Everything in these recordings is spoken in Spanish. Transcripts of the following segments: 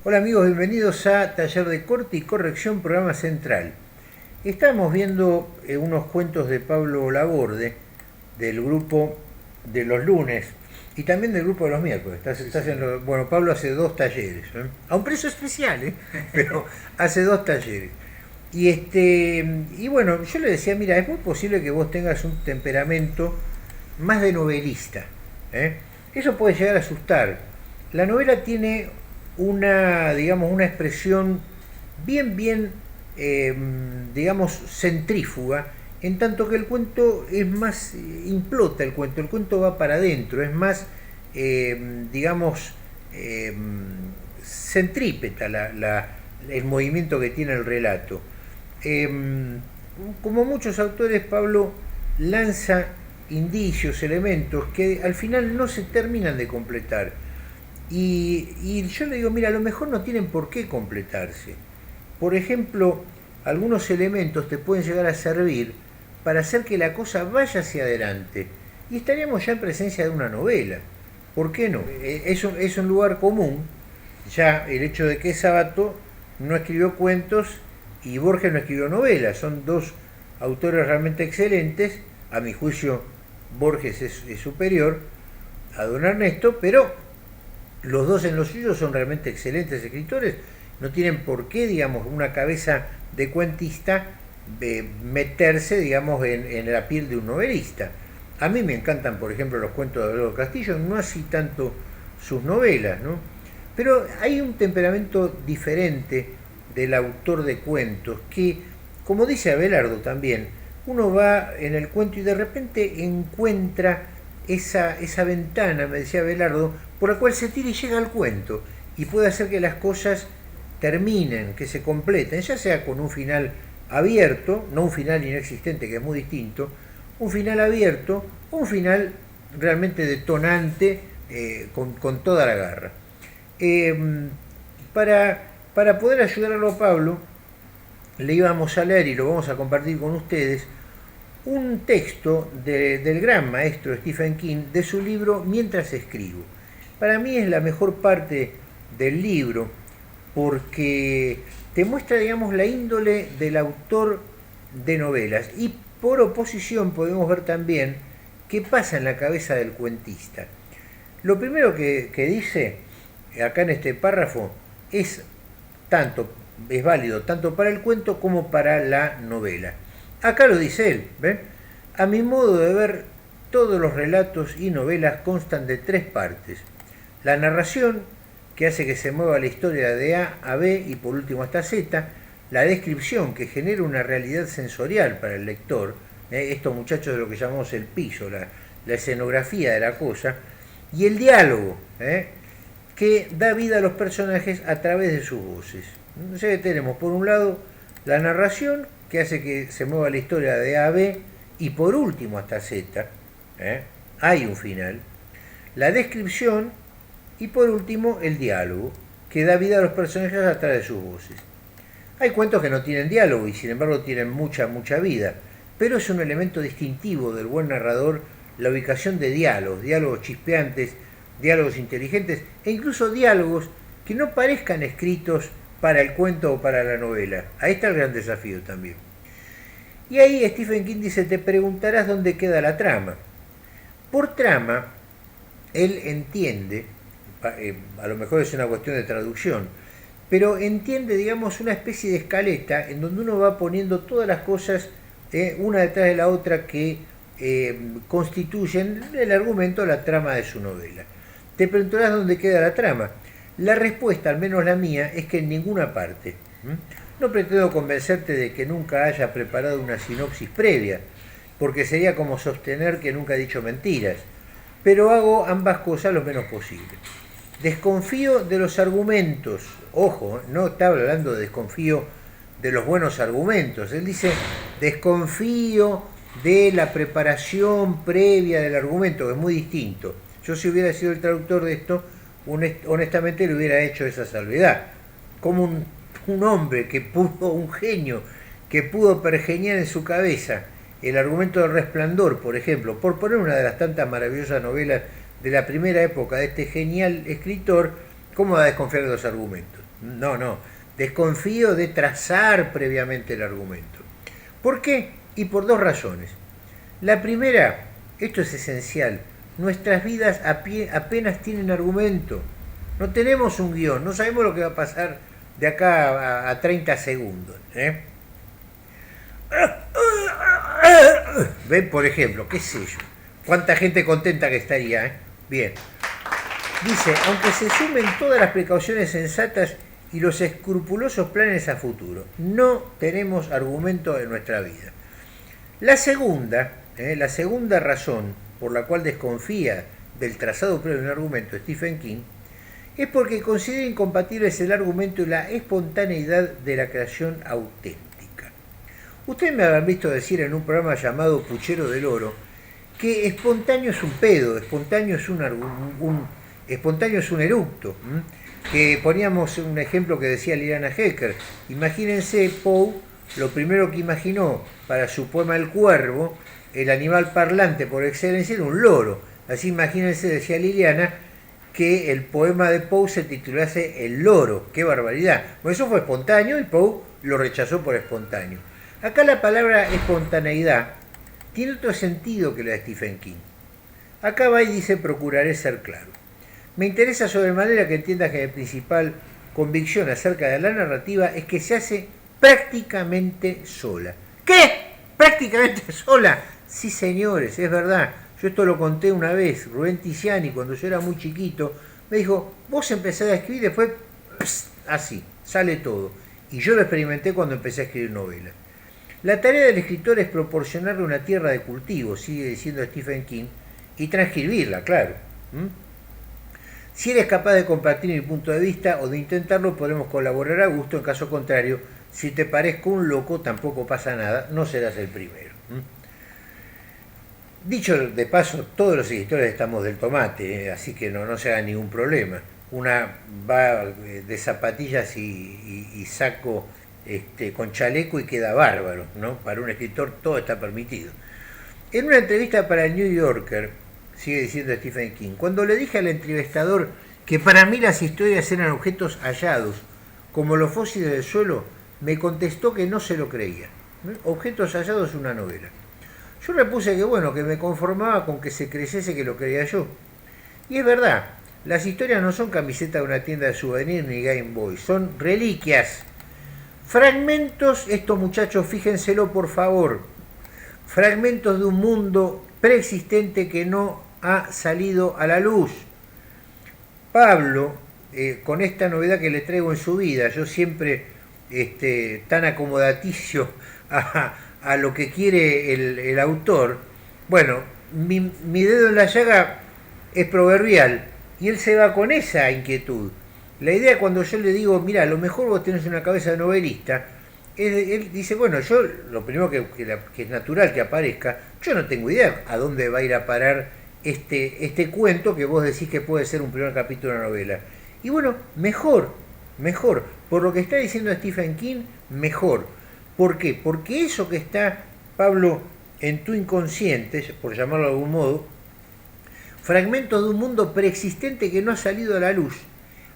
Hola amigos, bienvenidos a Taller de Corte y Corrección, programa central. Estamos viendo unos cuentos de Pablo Laborde, del grupo de los lunes y también del grupo de los miércoles. Sí, sí. Bueno, Pablo hace dos talleres, a un precio especial, pero hace dos talleres. Y bueno, yo le decía, mira, es muy posible que vos tengas un temperamento más de novelista. ¿eh? Eso puede llegar a asustar. La novela tiene una, digamos, una expresión bien, eh, digamos, centrífuga, en tanto que el cuento es más, implota el cuento va para adentro, es más, digamos, eh, centrípeta el movimiento que tiene el relato. Eh, Como muchos autores, Pablo lanza indicios, elementos que al final no se terminan de completar. Y yo le digo, mira, a lo mejor no tienen por qué completarse. Por ejemplo, algunos elementos te pueden llegar a servir para hacer que la cosa vaya hacia adelante. Y estaríamos ya en presencia de una novela. ¿Por qué no? Es un lugar común, ya el hecho de que Sabato no escribió cuentos y Borges no escribió novelas. Son dos autores realmente excelentes. A mi juicio, Borges es superior a don Ernesto, pero los dos en lo suyo son realmente excelentes escritores. No tienen por qué, digamos, una cabeza de cuentista meterse, digamos, en la piel de un novelista. A mí me encantan, por ejemplo, los cuentos de Abelardo Castillo, no así tanto sus novelas, ¿no? Pero hay un temperamento diferente del autor de cuentos que, como dice Abelardo también, uno va en el cuento y de repente encuentra esa ventana, me decía Abelardo, por la cual se tira y llega al cuento y puede hacer que las cosas terminen, que se completen, ya sea con un final abierto, no un final inexistente que es muy distinto, un final abierto o un final realmente detonante con toda la garra. Eh, para poder ayudarlo a Pablo, le íbamos a leer y lo vamos a compartir con ustedes un texto del gran maestro Stephen King de su libro Mientras escribo. Para mí es la mejor parte del libro porque te muestra, digamos, la índole del autor de novelas y por oposición podemos ver también qué pasa en la cabeza del cuentista. Lo primero que dice acá en este párrafo es es válido tanto para el cuento como para la novela. Acá lo dice él, ¿ven? A mi modo de ver, todos los relatos y novelas constan de tres partes. La narración, que hace que se mueva la historia de A a B y por último hasta Z. La descripción, que genera una realidad sensorial para el lector. Estos muchachos de lo que llamamos el piso, la escenografía de la cosa. Y el diálogo, que da vida a los personajes a través de sus voces. Entonces tenemos por un lado la narración, que hace que se mueva la historia de A a B y por último hasta Z. Hay un final. La descripción y por último el diálogo, que da vida a los personajes a través de sus voces. Hay cuentos que no tienen diálogo y sin embargo tienen mucha vida, pero es un elemento distintivo del buen narrador la ubicación de diálogos chispeantes, diálogos inteligentes e incluso diálogos que no parezcan escritos para el cuento o para la novela. Ahí está el gran desafío también. Y ahí Stephen King dice, te preguntarás dónde queda la trama. Por trama, él entiende, a lo mejor es una cuestión de traducción, pero entiende, digamos, una especie de escaleta en donde uno va poniendo todas las cosas una detrás de la otra que constituyen el argumento, la trama de su novela. Te preguntarás dónde queda la trama. La respuesta, al menos la mía, es que en ninguna parte. No pretendo convencerte de que nunca haya preparado una sinopsis previa, porque sería como sostener que nunca he dicho mentiras, pero hago ambas cosas lo menos posible. Desconfío de los argumentos, ojo, no está hablando de desconfío de los buenos argumentos, él dice desconfío de la preparación previa del argumento, que es muy distinto. Yo si hubiera sido el traductor de esto, honestamente le hubiera hecho esa salvedad. Como un hombre que pudo, un genio, que pudo pergeñar en su cabeza el argumento del Resplandor, por ejemplo, por poner una de las tantas maravillosas novelas de la primera época de este genial escritor, ¿cómo va a desconfiar de los argumentos? No, no. Desconfío de trazar previamente el argumento. ¿Por qué? Y por dos razones. La primera, esto es esencial, nuestras vidas apenas tienen argumento. No tenemos un guión, no sabemos lo que va a pasar de acá a 30 segundos. ¿Ven, por ejemplo? ¿Qué sé yo? ¿Cuánta gente contenta que estaría? Bien. Dice, aunque se sumen todas las precauciones sensatas y los escrupulosos planes a futuro, no tenemos argumento en nuestra vida. La segunda razón por la cual desconfía del trazado previo de un argumento Stephen King es porque considera incompatibles el argumento y la espontaneidad de la creación auténtica. Ustedes me habrán visto decir en un programa llamado Puchero del Oro que espontáneo es un pedo, espontáneo es un eructo. Que poníamos un ejemplo que decía Liliana Hecker. Imagínense Poe, lo primero que imaginó para su poema El Cuervo, el animal parlante por excelencia era un loro. Así imagínense, decía Liliana, que el poema de Poe se titulase El loro. ¡Qué barbaridad! Bueno, eso fue espontáneo y Poe lo rechazó por espontáneo. Acá la palabra espontaneidad tiene otro sentido que la de Stephen King. Acá va y dice procuraré ser claro. Me interesa sobremanera que entiendas que mi principal convicción acerca de la narrativa es que se hace prácticamente sola. ¿Qué? ¿Prácticamente sola? Sí, señores, es verdad. Yo esto lo conté una vez. Rubén Tiziani, cuando yo era muy chiquito, me dijo, vos empezás a escribir, después, así, sale todo. Y yo lo experimenté cuando empecé a escribir novelas. La tarea del escritor es proporcionarle una tierra de cultivo, sigue diciendo Stephen King, y transcribirla, claro. Si eres capaz de compartir mi punto de vista o de intentarlo, podremos colaborar a gusto. En caso contrario, si te parezco un loco, tampoco pasa nada, no serás el primero. Dicho de paso, todos los escritores estamos del tomate, así que no se haga ningún problema. Una va de zapatillas y saco con chaleco y queda bárbaro, ¿no? Para un escritor todo está permitido. En una entrevista para el New Yorker, sigue diciendo Stephen King, cuando le dije al entrevistador que para mí las historias eran objetos hallados, como los fósiles del suelo, me contestó que no se lo creía. Objetos hallados es una novela. Yo repuse que bueno, que me conformaba con que se creyese que lo creía yo. Y es verdad, las historias no son camisetas de una tienda de souvenir ni Game Boy, son reliquias. Fragmentos, estos muchachos, fíjenselo por favor, fragmentos de un mundo preexistente que no ha salido a la luz. Pablo, con esta novedad que le traigo en su vida, yo siempre tan acomodaticio a lo que quiere el autor, bueno, mi dedo en la llaga es proverbial y él se va con esa inquietud. La idea cuando yo le digo, mira, a lo mejor vos tenés una cabeza de novelista, él dice, bueno, yo lo primero que es natural que aparezca, yo no tengo idea a dónde va a ir a parar este cuento que vos decís que puede ser un primer capítulo de una novela. Y bueno, mejor, por lo que está diciendo Stephen King, mejor. ¿Por qué? Porque eso que está, Pablo, en tu inconsciente, por llamarlo de algún modo, fragmentos de un mundo preexistente que no ha salido a la luz,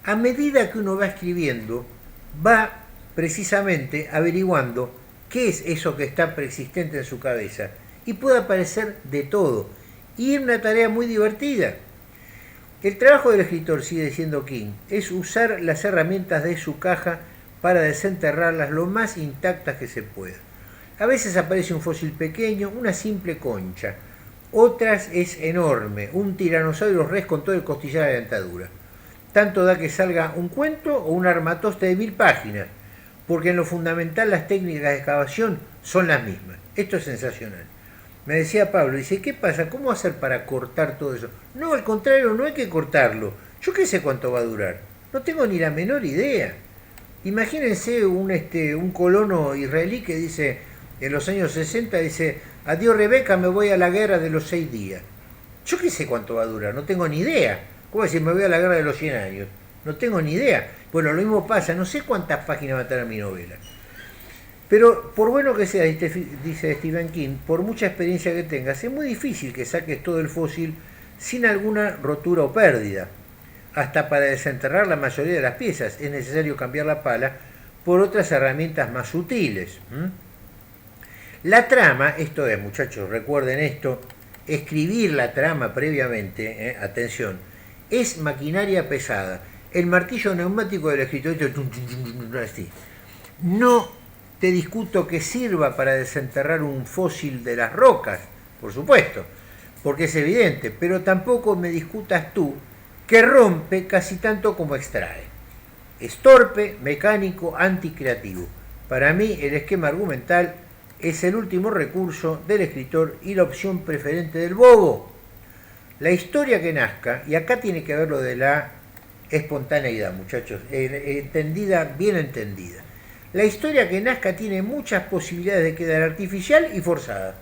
a medida que uno va escribiendo, va precisamente averiguando qué es eso que está preexistente en su cabeza. Y puede aparecer de todo. Y es una tarea muy divertida. El trabajo del escritor, sigue diciendo King, es usar las herramientas de su caja para desenterrarlas lo más intactas que se pueda. A veces aparece un fósil pequeño, una simple concha. Otras es enorme, un tiranosaurio rex con todo el costillar de la dentadura. Tanto da que salga un cuento o un armatoste de 1000 páginas, porque en lo fundamental las técnicas de excavación son las mismas. Esto es sensacional. Me decía Pablo, dice, ¿qué pasa? ¿Cómo hacer para cortar todo eso? No, al contrario, no hay que cortarlo. Yo qué sé cuánto va a durar. No tengo ni la menor idea. Imagínense un colono israelí que dice, en los años 60, dice, adiós Rebeca, me voy a la guerra de los 6 días. Yo qué sé cuánto va a durar, no tengo ni idea. ¿Cómo decir, me voy a la guerra de los 100 años? No tengo ni idea. Bueno, lo mismo pasa, no sé cuántas páginas va a tener mi novela. Pero por bueno que sea, dice Stephen King, por mucha experiencia que tengas, es muy difícil que saques todo el fósil sin alguna rotura o pérdida. hasta para desenterrar la mayoría de las piezas es necesario cambiar la pala por otras herramientas más sutiles. La trama, esto es, muchachos, recuerden esto, escribir la trama previamente, atención, es maquinaria pesada. El martillo neumático del escritor, así. No te discuto que sirva para desenterrar un fósil de las rocas, por supuesto, porque es evidente, pero tampoco me discutas tú que rompe casi tanto como extrae. Es torpe, mecánico, anticreativo. Para mí el esquema argumental es el último recurso del escritor y la opción preferente del bobo. La historia que nazca, y acá tiene que ver lo de la espontaneidad, muchachos, entendida, bien entendida. La historia que nazca tiene muchas posibilidades de quedar artificial y forzada.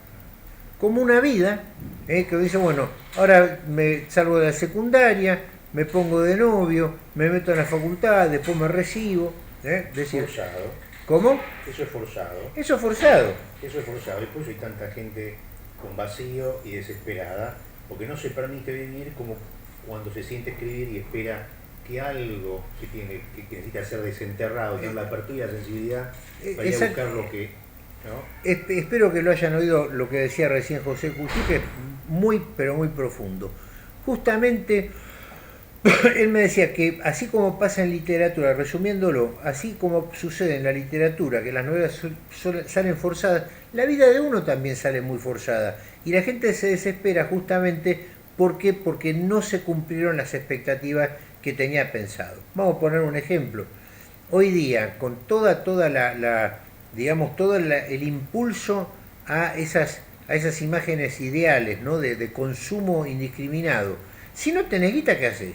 Como una vida, que dice, bueno, ahora me salgo de la secundaria, me pongo de novio, me meto en la facultad, después me recibo. Decir, forzado. ¿Cómo? Eso es forzado. Eso es forzado. Eso es forzado. Y por eso hay tanta gente con vacío y desesperada, porque no se permite vivir como cuando se siente escribir y espera que algo que necesita ser desenterrado, tener la apertura y la sensibilidad para ir a buscar lo que... ¿no? Espero que lo hayan oído lo que decía recién José Cuchí, que es muy, pero muy profundo. Justamente, él me decía que así como pasa en literatura, resumiéndolo, así como sucede en la literatura, que las novelas salen forzadas, la vida de uno también sale muy forzada. Y la gente se desespera justamente porque no se cumplieron las expectativas que tenía pensado. Vamos a poner un ejemplo. Hoy día, con toda digamos, todo el impulso a esas imágenes ideales, ¿no? de consumo indiscriminado. Si no tenés guita, ¿qué haces?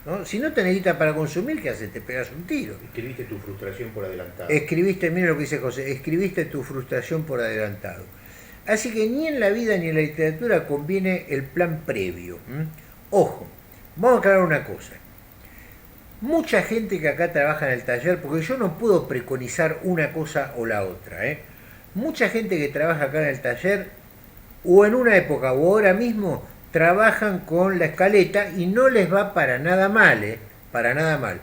¿No? Si no tenés guita para consumir, ¿qué haces? Te pegas un tiro. Escribiste tu frustración por adelantado. Escribiste, mira lo que dice José, escribiste tu frustración por adelantado. Así que ni en la vida ni en la literatura conviene el plan previo. Ojo, vamos a aclarar una cosa. Mucha gente que acá trabaja en el taller, porque yo no puedo preconizar una cosa o la otra, mucha gente que trabaja acá en el taller, o en una época o ahora mismo, trabajan con la escaleta y no les va para nada mal, para nada mal.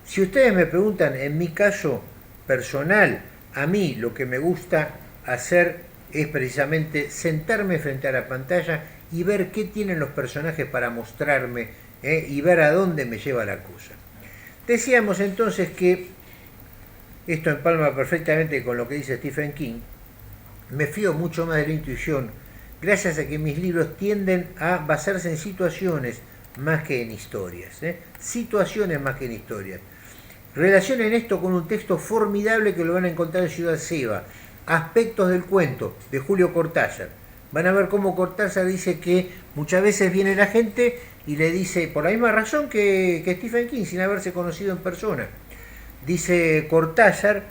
Si ustedes me preguntan, en mi caso personal, a mí lo que me gusta hacer es precisamente sentarme frente a la pantalla y ver qué tienen los personajes para mostrarme, y ver a dónde me lleva la cosa. Decíamos entonces que, esto empalma perfectamente con lo que dice Stephen King, me fío mucho más de la intuición, gracias a que mis libros tienden a basarse en situaciones más que en historias. Situaciones más que en historias. Relacionen esto con un texto formidable que lo van a encontrar en Ciudad Seba, Aspectos del cuento, de Julio Cortázar. Van a ver cómo Cortázar dice que muchas veces viene la gente y le dice, por la misma razón que Stephen King, sin haberse conocido en persona, dice Cortázar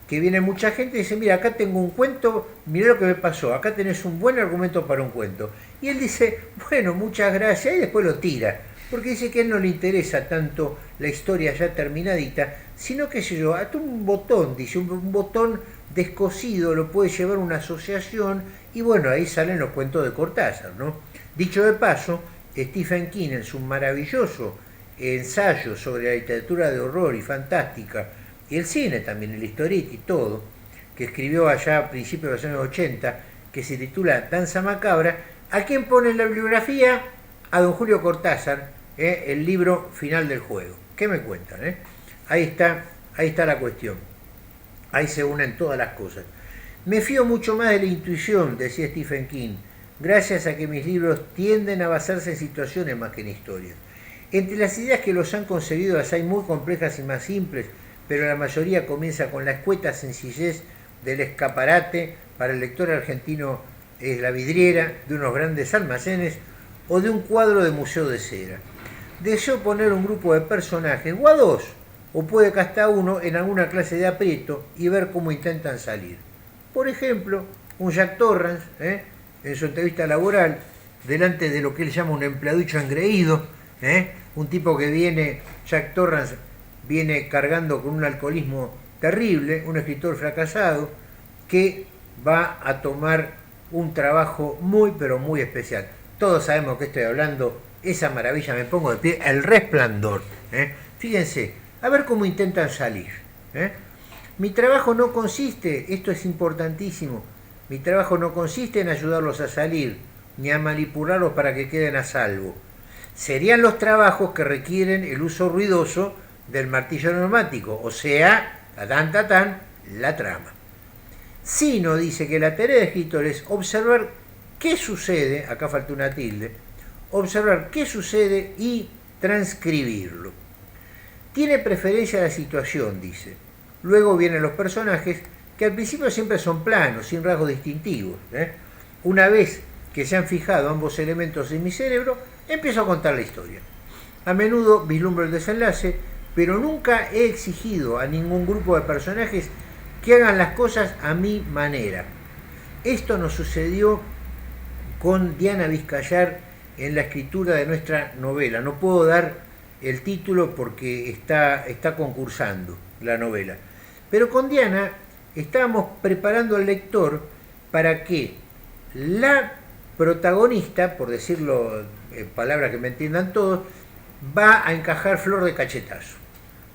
que viene mucha gente y dice, mira, acá tengo un cuento, mira lo que me pasó, acá tenés un buen argumento para un cuento. Y él dice, bueno, muchas gracias, y después lo tira, porque dice que a él no le interesa tanto la historia ya terminadita, sino, qué sé yo, hasta un botón, dice, un botón descosido lo puede llevar una asociación, y bueno, ahí salen los cuentos de Cortázar, ¿no? Dicho de paso, Stephen King, en su maravilloso ensayo sobre la literatura de horror y fantástica, y el cine también, el historieta y todo, que escribió allá a principios de los años 80, que se titula Danza Macabra, ¿a quién pone en la bibliografía? A don Julio Cortázar, el libro Final del Juego. ¿Qué me cuentan? Ahí está la cuestión. Ahí se unen todas las cosas. Me fío mucho más de la intuición, decía Stephen King, gracias a que mis libros tienden a basarse en situaciones más que en historias. Entre las ideas que los han concebido las hay muy complejas y más simples, pero la mayoría comienza con la escueta sencillez del escaparate, para el lector argentino es la vidriera de unos grandes almacenes o de un cuadro de museo de cera. Deseo poner un grupo de personajes, o a dos, o puede que hasta uno, en alguna clase de aprieto y ver cómo intentan salir. Por ejemplo, un Jack Torrance, en su entrevista laboral, delante de lo que él llama un empleaducho engreído, un tipo que viene, Jack Torrance, viene cargando con un alcoholismo terrible, un escritor fracasado, que va a tomar un trabajo muy, pero muy especial. Todos sabemos que estoy hablando esa maravilla, me pongo de pie, El Resplandor. Fíjense, a ver cómo intentan salir. Mi trabajo no consiste, esto es importantísimo, mi trabajo no consiste en ayudarlos a salir, ni a manipularlos para que queden a salvo. Serían los trabajos que requieren el uso ruidoso del martillo neumático, o sea, la trama. Sino dice que la tarea del escritor es observar qué sucede, acá falta una tilde, observar qué sucede y transcribirlo. Tiene preferencia a la situación, dice. Luego vienen los personajes, que al principio siempre son planos, sin rasgos distintivos. Una vez que se han fijado ambos elementos en mi cerebro, empiezo a contar la historia. A menudo vislumbro el desenlace, pero nunca he exigido a ningún grupo de personajes que hagan las cosas a mi manera. Esto nos sucedió con Diana Vizcayar en la escritura de nuestra novela. No puedo dar el título porque está concursando la novela. Pero con Diana estábamos preparando al lector para que la protagonista, por decirlo en palabras que me entiendan todos, va a encajar flor de cachetazo.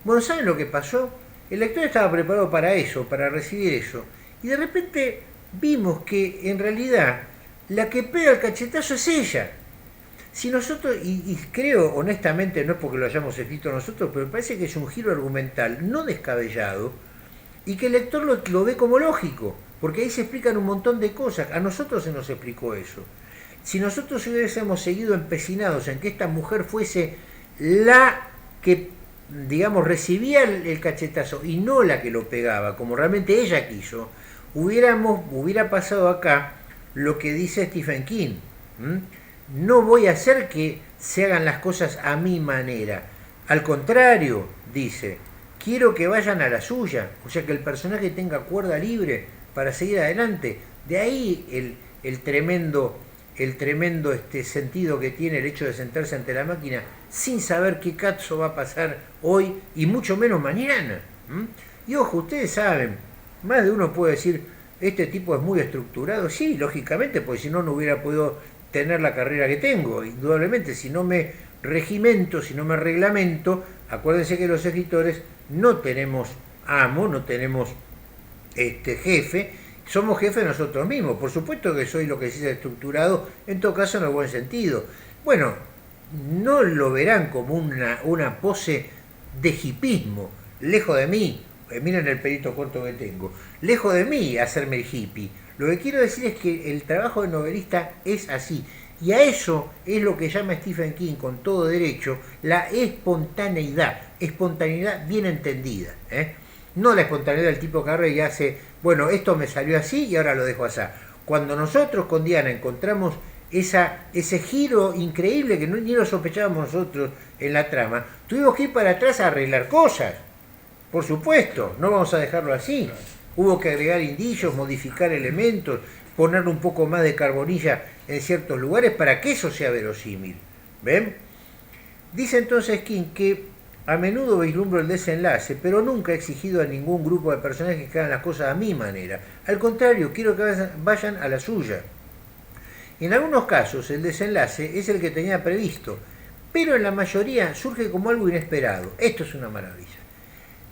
Bueno, ¿saben lo que pasó? El lector estaba preparado para eso, para recibir eso. Y de repente vimos que en realidad la que pega el cachetazo es ella. Si nosotros, y creo honestamente, no es porque lo hayamos escrito nosotros, pero me parece que es un giro argumental no descabellado y que el lector lo ve como lógico, porque ahí se explican un montón de cosas. A nosotros se nos explicó eso. Si nosotros hubiésemos seguido empecinados en que esta mujer fuese la que, digamos, recibía el cachetazo y no la que lo pegaba, como realmente ella quiso, hubiera pasado acá lo que dice Stephen King. No voy a hacer que se hagan las cosas a mi manera. Al contrario, dice, quiero que vayan a la suya. O sea, que el personaje tenga cuerda libre para seguir adelante. De ahí el tremendo sentido que tiene el hecho de sentarse ante la máquina sin saber qué cazzo va a pasar hoy y mucho menos mañana. Y ojo, ustedes saben, más de uno puede decir, este tipo es muy estructurado. Sí, lógicamente, porque si no, no hubiera podido tener la carrera que tengo. Indudablemente, si no me regimento, si no me reglamento, acuérdense que los escritores no tenemos amo, no tenemos jefe, somos jefes de nosotros mismos. Por supuesto que soy lo que se dice estructurado, en todo caso en el buen sentido. Bueno, no lo verán como una pose de hipismo, lejos de mí, miren el pelito corto que tengo, lejos de mí hacerme el hippie. Lo que quiero decir es que el trabajo de novelista es así, y a eso es lo que llama Stephen King con todo derecho la espontaneidad bien entendida, no la espontaneidad del tipo que agarra y hace, bueno, esto me salió así y ahora lo dejo así. Cuando nosotros con Diana encontramos ese giro increíble que ni lo sospechábamos nosotros en la trama, tuvimos que ir para atrás a arreglar cosas, por supuesto, no vamos a dejarlo así. Hubo que agregar indicios, modificar elementos, ponerle un poco más de carbonilla en ciertos lugares para que eso sea verosímil. ¿Ven? Dice entonces King que a menudo vislumbro el desenlace, pero nunca he exigido a ningún grupo de personajes que hagan las cosas a mi manera. Al contrario, quiero que vayan a la suya. En algunos casos el desenlace es el que tenía previsto, pero en la mayoría surge como algo inesperado. Esto es una maravilla.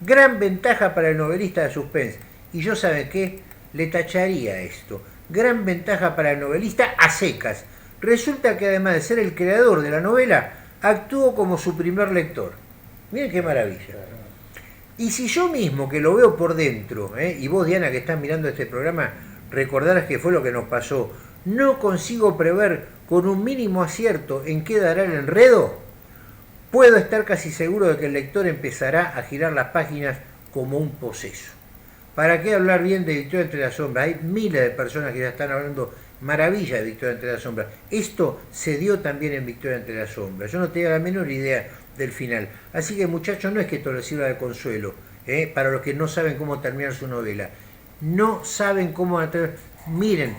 Gran ventaja para el novelista de suspense. Y yo, ¿sabe qué? Le tacharía esto. Gran ventaja para el novelista a secas. Resulta que además de ser el creador de la novela, actuó como su primer lector. Miren qué maravilla. Y si yo mismo, que lo veo por dentro, y vos, Diana, que estás mirando este programa, recordarás que fue lo que nos pasó, no consigo prever con un mínimo acierto en qué dará el enredo, puedo estar casi seguro de que el lector empezará a girar las páginas como un poseso. ¿Para qué hablar bien de Victoria entre las sombras? Hay miles de personas que ya están hablando maravilla de Victoria entre las sombras. Esto se dio también en Victoria entre las sombras. Yo no tenía la menor idea del final. Así que, muchachos, no es que esto les sirva de consuelo, para los que no saben cómo terminar su novela. No saben cómo... Miren,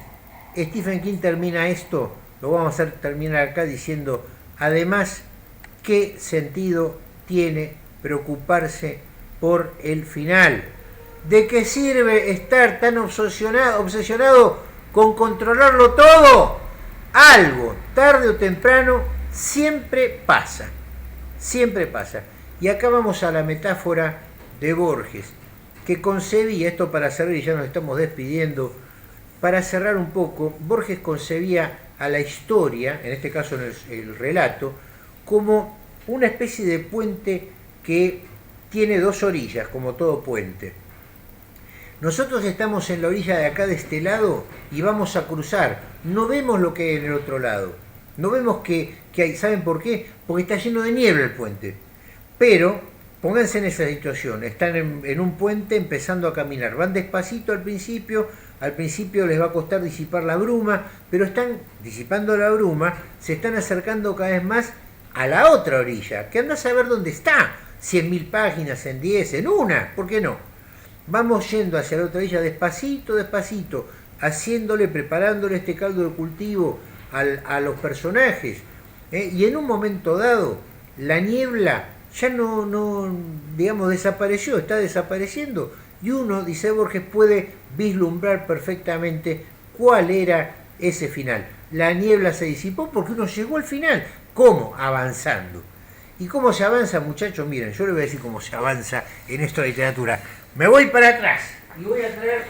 Stephen King termina esto, lo vamos a hacer terminar acá diciendo, además, ¿qué sentido tiene preocuparse por el final? ¿De qué sirve estar tan obsesionado con controlarlo todo? Algo, tarde o temprano, Siempre pasa, siempre pasa. Y acá vamos a la metáfora de Borges, que concebía, esto para cerrar y ya nos estamos despidiendo, para cerrar un poco, Borges concebía a la historia, en este caso en el relato, como una especie de puente que tiene dos orillas, como todo puente. Nosotros estamos en la orilla de acá de este lado y vamos a cruzar. No vemos lo que hay en el otro lado. No vemos que hay. ¿Saben por qué? Porque está lleno de niebla el puente. Pero pónganse en esa situación. Están en un puente empezando a caminar. Van despacito al principio les va a costar disipar la bruma, pero están disipando la bruma, se están acercando cada vez más a la otra orilla, que anda a saber dónde está. 100.000 páginas, en 10, en una, ¿por qué no? Vamos yendo hacia la otra orilla despacito, despacito, preparándole este caldo de cultivo a los personajes. Y en un momento dado, la niebla ya no, digamos, desapareció, está desapareciendo. Y uno, dice Borges, puede vislumbrar perfectamente cuál era ese final. La niebla se disipó porque uno llegó al final. ¿Cómo? Avanzando. ¿Y cómo se avanza, muchachos? Miren, yo les voy a decir cómo se avanza en esto de literatura. Me voy para atrás y voy a traer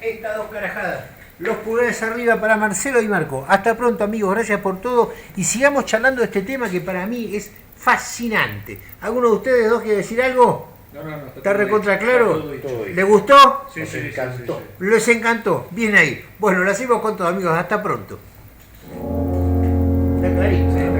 estas dos carajadas. Los pulgares arriba para Marcelo y Marco. Hasta pronto, amigos. Gracias por todo. Y sigamos charlando de este tema que para mí es fascinante. ¿Alguno de ustedes dos quiere decir algo? No. ¿Está recontra claro? Todo ¿Les gustó? Sí, Nos encantó. Les encantó. Bien ahí. Bueno, lo hacemos con todos, amigos. Hasta pronto. Está clarito, ¿eh?